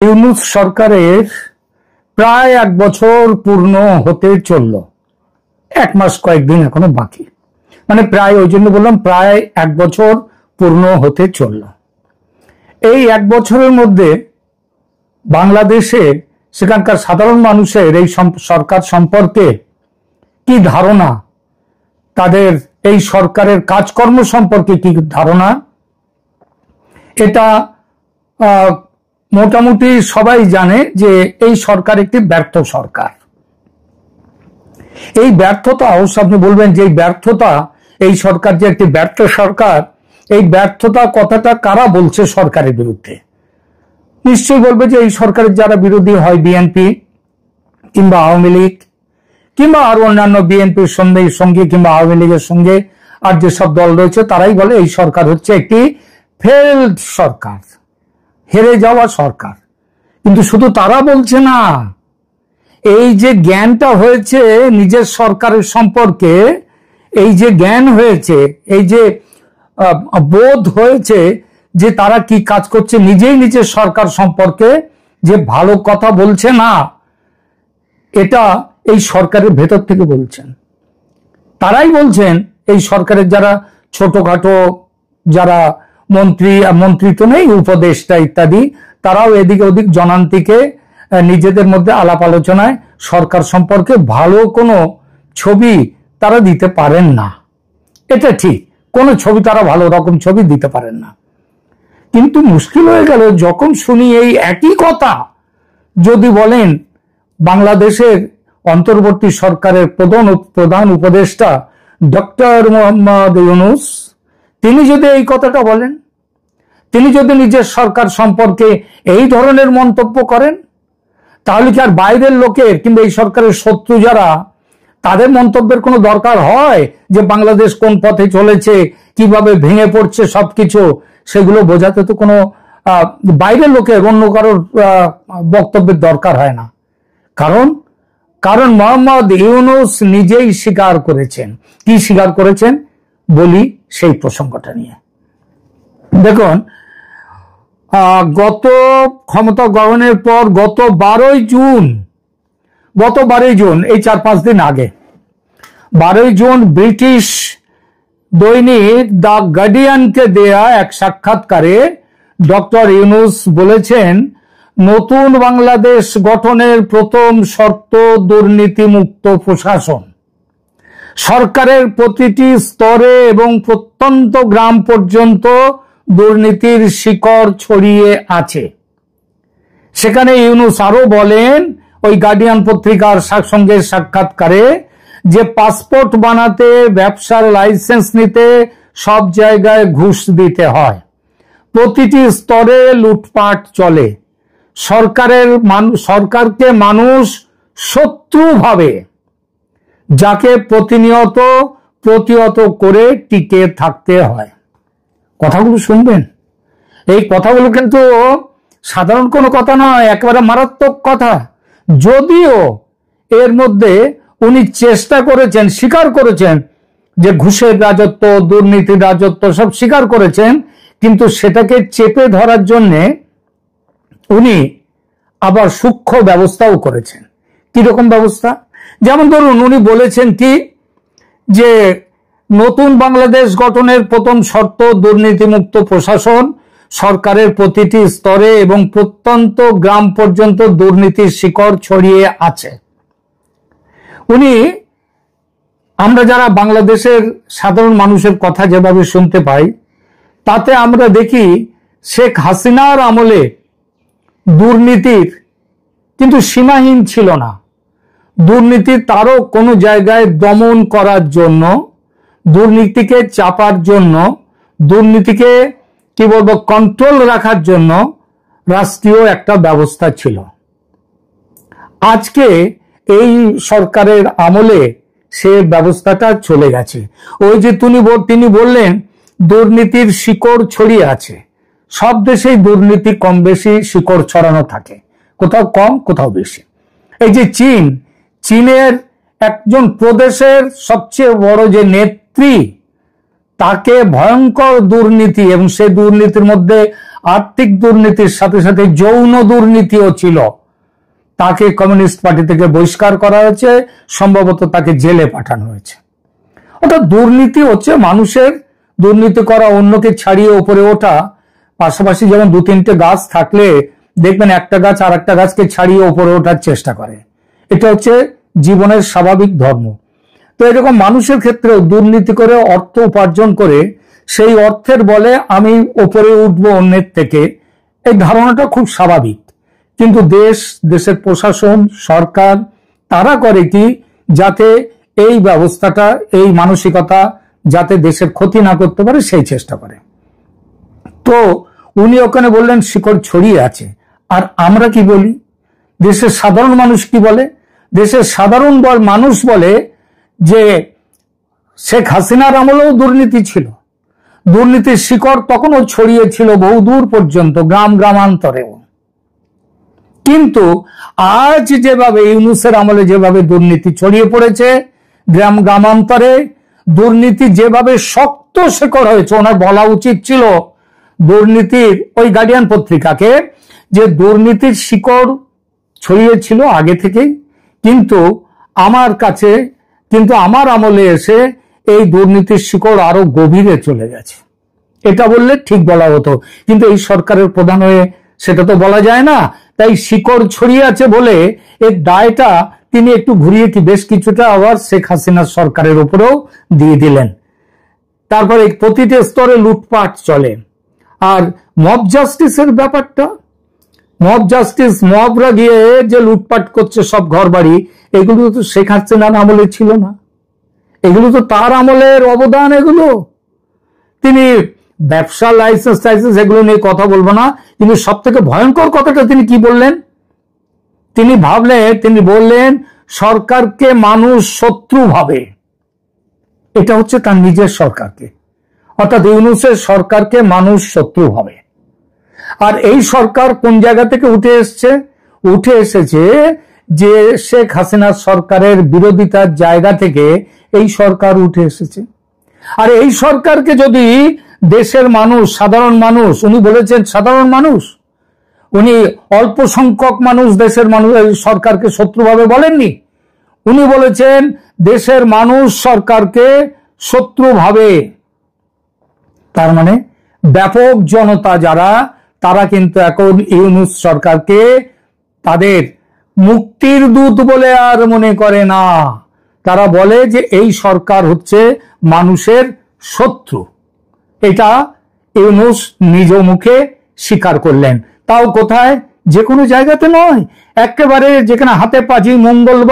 ইউনূস সরকারের প্রায় 1 বছর পূর্ণ হতে চলল। 1 মাস কয়েকদিন এখনো বাকি, মানে প্রায়, ওই জন্য বললাম প্রায় 1 বছর পূর্ণ হতে চলল। এই 1 বছরের মধ্যে বাংলাদেশে সেখানকার সাধারণ মানুষের এই সরকার সম্পর্কে কি ধারণা, তাদের এই সরকারের কাজকর্ম সম্পর্কে কি ধারণা, এটা মোটামুটি সবাই জানে যে এই সরকার একটি ব্যর্থ সরকার। এই ব্যর্থতা, অবশ্য আপনি বলবেন যে এই ব্যর্থতা, এই সরকার যে একটি ব্যর্থ সরকার, এই ব্যর্থতা কথাটা কারা বলছে সরকারের বিরুদ্ধে? নিশ্চয়ই বলবে যে এই সরকারের যারা বিরোধী হয় বিএনপি কিংবা আওয়ামী লীগ কিংবা আর অন্যান্য বিএনপির সঙ্গে কিংবা আওয়ামী লীগের সঙ্গে আর যেসব দল রয়েছে তারাই বলে এই সরকার হচ্ছে একটি ফেল্ড সরকার, হেরে যাওয়া সরকার। কিন্তু শুধু তারা বলছে না, এই যে জ্ঞানটা হয়েছে নিজের সরকারের সম্পর্কে, এই যে জ্ঞান হয়েছে, এই যে বোধ হয়েছে যে তারা কি কাজ করছে, নিজেই নিজের সরকার সম্পর্কে যে ভালো কথা বলছে না, এটা এই সরকারের ভেতর থেকে বলছেন। তারাই বলছেন, এই সরকারের যারা ছোটখাটো যারা মন্ত্রী তো নেই, উপদেষ্টা ইত্যাদি, তারাও এদিকে ওদিক জনান্তিকে নিজেদের মধ্যে আলাপ আলোচনায় সরকার সম্পর্কে ভালো কোনো ছবি তারা দিতে পারেন না। এটা ঠিক, কোনো ছবি তারা ভালো রকম ছবি দিতে পারেন না। কিন্তু মুশকিল হয়ে গেল যখন শুনি এই একই কথা যদি বলেন বাংলাদেশের অন্তর্বর্তী সরকারের প্রধান উপদেষ্টা ডক্টর মোহাম্মদ ইউনূস, তিনি যদি এই কথাটা বলেন, তিনি যদি নিজের সরকার সম্পর্কে এই ধরনের মন্তব্য করেন, তাহলে কি আর বাইরের লোকের কিংবা এই সরকারের শত্রু যারা, তাদের মন্তব্যের কোনো দরকার হয়? যে বাংলাদেশ কোন পথে চলেছে, কিভাবে ভেঙে পড়ছে সবকিছু, সেগুলো বোঝাতে তো কোনো বাইরের লোকের অন্য কারোর বক্তব্যের দরকার হয় না। কারণ মোহাম্মদ ইউনূস নিজেই স্বীকার করেছেন। কি স্বীকার করেছেন বলি সেই প্রসঙ্গটা নিয়ে। দেখুন, গত ক্ষমতা গ্রহণের পর গত 12ই জুন, এই 4-5 দিন আগে 12ই জুন ব্রিটিশ দৈনিক দ্য গার্ডিয়ানকে দেয়া এক সাক্ষাৎকারে ডক্টর ইউনূস বলেছেন, নতুন বাংলাদেশ গঠনের প্রথম শর্ত দুর্নীতিমুক্ত প্রশাসন। সরকারের প্রতিটি স্তরে এবং প্রত্যন্ত গ্রাম পর্যন্ত দুর্নীতির শিকড় ছড়িয়ে আছে। সেখানে ইউনূস আরো বলেন, ওই গার্ডিয়ান পত্রিকার সঙ্গে সাক্ষাৎকারে, যে পাসপোর্ট বানাতে, ব্যবসার লাইসেন্স নিতে সব জায়গায় ঘুষ দিতে হয়, প্রতিটি স্তরে লুটপাট চলে, সরকারকে মানুষ শত্রু ভাবে, যাকে প্রতিহত করে টিকে থাকতে হয়। কথাগুলো শুনবেন, এই কথাগুলো কিন্তু সাধারণ কোনো কথা নয়, একেবারে মারাত্মক কথা। যদিও এর মধ্যে উনি চেষ্টা করেছেন, স্বীকার করেছেন যে ঘুষের রাজত্ব, দুর্নীতির রাজত্ব সব স্বীকার করেছেন, কিন্তু সেটাকে চেপে ধরার জন্যে উনি আবার সূক্ষ্ম ব্যবস্থাও করেছেন। কিরকম ব্যবস্থা? যেমন ধরুন, উনি বলেছেন কি, যে নতুন বাংলাদেশ গঠনের প্রথম শর্ত দুর্নীতিমুক্ত প্রশাসন, সরকারের প্রতিটি স্তরে এবং প্রত্যন্ত গ্রাম পর্যন্ত দুর্নীতির শিকড় ছড়িয়ে আছে। আমরা যারা বাংলাদেশের সাধারণ মানুষের কথা যেভাবে শুনতে পাই, তাতে আমরা দেখি শেখ হাসিনার আমলে দুর্নীতির কিন্তু সীমাহীন ছিল না। দুর্নীতি তারও কোনো জায়গায় দমন করার জন্য, দুর্নীতিকে চাপার জন্য, দুর্নীতিকে কি বলবো কন্ট্রোল রাখার জন্য রাষ্ট্রীয় একটা ব্যবস্থা ছিল। আজকে এই সরকারের আমলে সে ব্যবস্থাটা চলে গেছে। ওই যে তিনি বললেন দুর্নীতির শিকড় ছড়িয়ে আছে। সব দেশেই দুর্নীতি কম বেশি শিকড় ছড়ানো থাকে, কোথাও কম কোথাও বেশি। এই যে চীনের একজন প্রদেশের সবচেয়ে বড় যে নেত্রী, তাকে ভয়ঙ্কর দুর্নীতি এবং সেই দুর্নীতির মধ্যে আর্থিক দুর্নীতির সাথে সাথে যৌন দুর্নীতিও ছিল, তাকে কমিউনিস্ট পার্টি থেকে বহিষ্কার করা হয়েছে, সম্ভবত তাকে জেলে পাঠানো হয়েছে। অর্থাৎ দুর্নীতি হচ্ছে মানুষের দুর্নীতি করা, অন্যকে ছাড়িয়ে উপরে ওঠা। পাশাপাশি যেমন দু তিনটে গাছ থাকলে দেখবেন একটা গাছ আর একটা গাছকে ছাড়িয়ে উপরে ওঠার চেষ্টা করে, এটা হচ্ছে জীবনের স্বাভাবিক ধর্ম। তো এরকম মানুষের ক্ষেত্রেও দুর্নীতি করে অর্থ উপার্জন করে সেই অর্থের বলে আমি ওপরে উঠবো অন্যের থেকে, এই ধারণাটা খুব স্বাভাবিক। কিন্তু দেশের প্রশাসন, সরকার তারা করে কি, যাতে এই ব্যবস্থাটা, এই মানসিকতা যাতে দেশের ক্ষতি না করতে পারে সেই চেষ্টা করে। তো উনি ওখানে বললেন শিকড় ছড়িয়ে আছে। আর আমরা কি বলি, দেশের সাধারণ মানুষ কি বলে? দেশের সাধারণ মানুষ বলে যে শেখ হাসিনার আমলেও দুর্নীতি ছিল, দুর্নীতির শিকড় তখনও ছড়িয়েছিল বহুদূর পর্যন্ত, গ্রাম গ্রামান্তরেও। কিন্তু আজ যেভাবে ইউনূসের আমলে যেভাবে দুর্নীতি ছড়িয়ে পড়েছে গ্রাম গ্রামান্তরে, দুর্নীতি যেভাবে শক্ত শেকড় হয়েছে, ওনার বলা উচিত ছিল দুর্নীতির ওই গার্ডিয়ান পত্রিকাকে যে দুর্নীতির শিকড় ছড়িয়েছিল আগে থেকেই, কিন্তু আমার আমলে এসে এই দুর্নীতির শিকড় আরো গভীরে চলে গেছে, এটা বললে ঠিক বলা হতো। কিন্তু এই সরকারের প্রধান হয়ে সেটা তো বলা যায় না, তাই শিকড় ছড়িয়ে আছে বলে এর দায়টা তিনি একটু ঘুরিয়ে বেশ কিছুটা আবার শেখ হাসিনার সরকারের উপরেও দিয়ে দিলেন। তারপরে প্রতিটি স্তরে লুটপাট চলে। আর মব জাস্টিসের ব্যাপারটা, মব জাস্টিস, মবরা গিয়ে যে লুটপাট করছে সব ঘর বাড়ি, এগুলো তো শেখ হাসিনার আমলে ছিল না, এগুলো তো তার আমলের অবদান। এগুলো তিনি ব্যবসা লাইসেন্স এগুলো নিয়ে কথা বলবো না, কিন্তু সব থেকে ভয়ঙ্কর কথাটা তিনি কি বললেন, তিনি বললেন সরকারকে মানুষ শত্রু ভাবে। এটা হচ্ছে তার নিজের সরকারকে, অর্থাৎ ইউনূসের সরকারকে মানুষ শত্রু ভাবে। আর এই সরকার কোন জায়গা থেকে উঠে এসেছে যে শেখ হাসিনার সরকারের বিরোধিতার জায়গা থেকে এই সরকার উঠে এসেছে। আর এই সরকারকে যদি দেশের মানুষ, সাধারণ মানুষ, উনি বলেছেন সাধারণ মানুষ, উনি অল্প সংখ্যক মানুষ দেশের মানুষ সরকারকে শত্রুভাবে বলেননি, উনি বলেছেন দেশের মানুষ সরকারকে শত্রু ভাবে। তার মানে ব্যাপক জনতা যারা, তারা কিন্তু এখন ইউনূস সরকারকে তাদের মুক্তির দূত বলে আর মনে করে না, তারা বলে যে এই সরকার হচ্ছে মানুষের শত্রু। এটা ইউনূস নিজ মুখে স্বীকার করলেন। তাও কোথায়? যে কোনো জায়গাতে নয়, একেবারে যেখানে হাতে পাজি মঙ্গলবার